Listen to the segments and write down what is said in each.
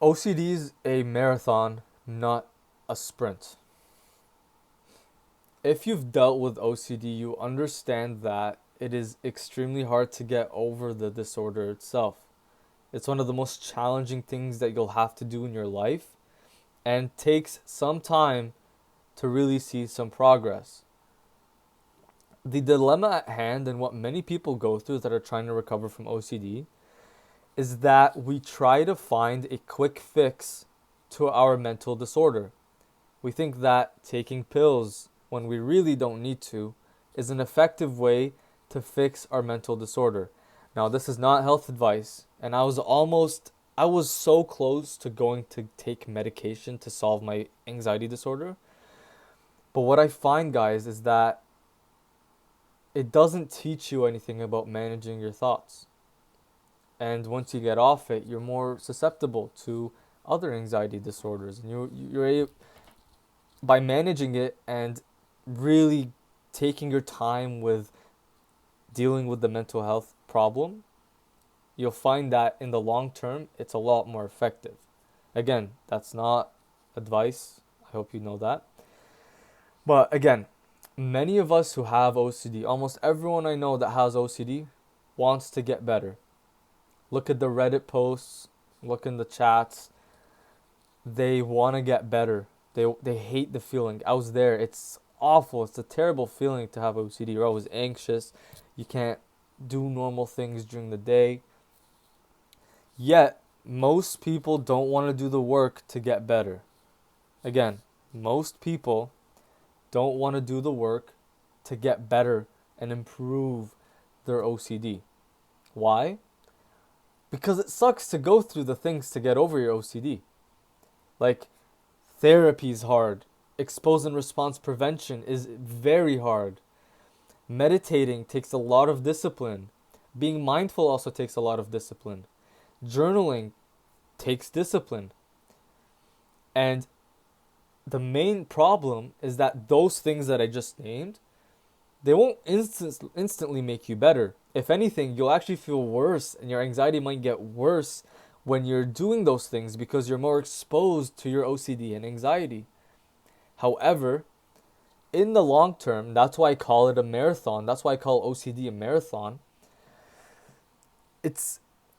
OCD is a marathon, not a sprint. If you've dealt with OCD, you understand that it is extremely hard to get over the disorder itself. It's one of the most challenging things that you'll have to do in your life and takes some time to really see some progress. The dilemma at hand and what many people go through that are trying to recover from OCD is that we try to find a quick fix to our mental disorder. We think that taking pills when we really don't need to is an effective way to fix our mental disorder. Now, this is not health advice, and I was so close to going to take medication to solve my anxiety disorder. But what I find, guys, is that it doesn't teach you anything about managing your thoughts. And once you get off it, you're more susceptible to other anxiety disorders. And by managing it and really taking your time with dealing with the mental health problem, you'll find that in the long term, it's a lot more effective. Again, that's not advice. I hope you know that. But again, many of us who have OCD, almost everyone I know that has OCD, wants to get better. Look at the Reddit posts, look in the chats. They want to get better. They hate the feeling. I was there. It's awful. It's a terrible feeling to have OCD. You're always anxious. You can't do normal things during the day. Yet, most people don't want to do the work to get better. Again, most people don't want to do the work to get better and improve their OCD. Why? Because it sucks to go through the things to get over your OCD. Like, therapy is hard. Expose and response prevention is very hard. Meditating takes a lot of discipline. Being mindful also takes a lot of discipline. Journaling takes discipline. And the main problem is that those things that I just named, they won't instantly make you better. If anything, you'll actually feel worse and your anxiety might get worse when you're doing those things because you're more exposed to your OCD and anxiety. However, in the long term, that's why I call it a marathon. That's why I call OCD a marathon.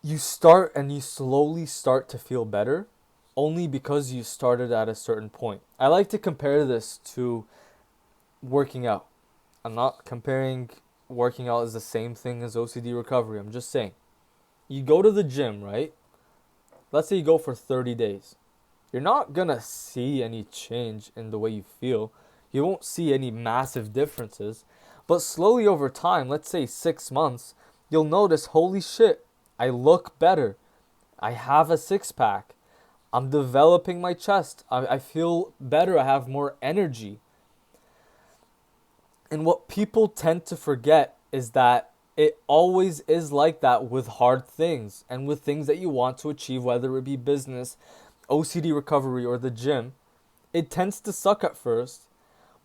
You start and you slowly start to feel better only because you started at a certain point. I like to compare this to working out. I'm not comparing working out as the same thing as OCD recovery. I'm just saying, you go to the gym, right? Let's say you go for 30 days. You're not going to see any change in the way you feel. You won't see any massive differences. But slowly over time, let's say 6 months, you'll notice, holy shit, I look better. I have a six-pack. I'm developing my chest. I feel better. I have more energy. And what people tend to forget is that it always is like that with hard things and with things that you want to achieve, whether it be business, OCD recovery, or the gym. It tends to suck at first,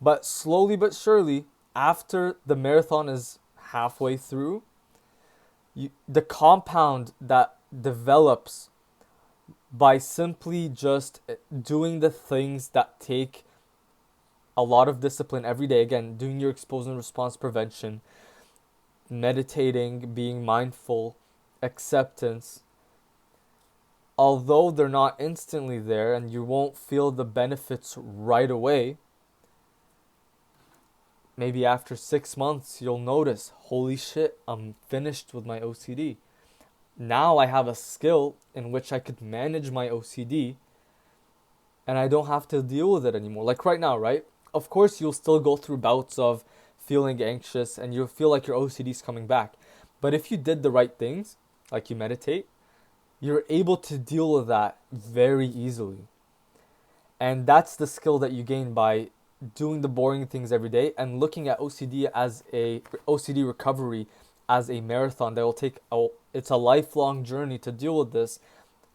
but slowly but surely, after the marathon is halfway through, the compound that develops by simply just doing the things that take a lot of discipline every day. Again, doing your expose and response prevention, meditating, being mindful, acceptance. Although they're not instantly there and you won't feel the benefits right away, maybe after 6 months you'll notice, holy shit, I'm finished with my OCD. Now I have a skill in which I could manage my OCD and I don't have to deal with it anymore. Like right now, right? Of course, you'll still go through bouts of feeling anxious and you'll feel like your OCD is coming back. But if you did the right things, like you meditate, you're able to deal with that very easily. And that's the skill that you gain by doing the boring things every day and looking at OCD recovery as a marathon that will it's a lifelong journey to deal with this,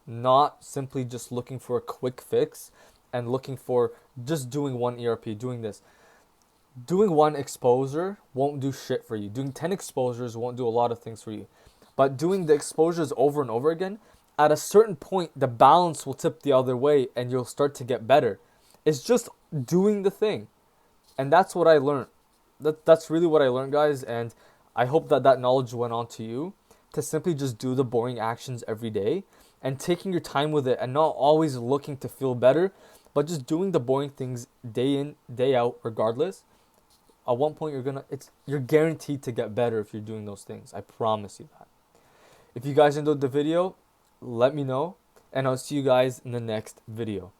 not simply just looking for a quick fix and looking for just doing one ERP, doing this. Doing one exposure won't do shit for you. Doing 10 exposures won't do a lot of things for you. But doing the exposures over and over again at a certain point, the balance will tip the other way and you'll start to get better. It's just doing the thing. And that's what I learned. That's really what I learned, guys. And I hope that that knowledge went on to you, to simply just do the boring actions every day and taking your time with it, and not always looking to feel better, but just doing the boring things day in, day out, regardless. At one point, you're guaranteed to get better if you're doing those things. I promise you that. If you guys enjoyed the video, let me know, and I'll see you guys in the next video.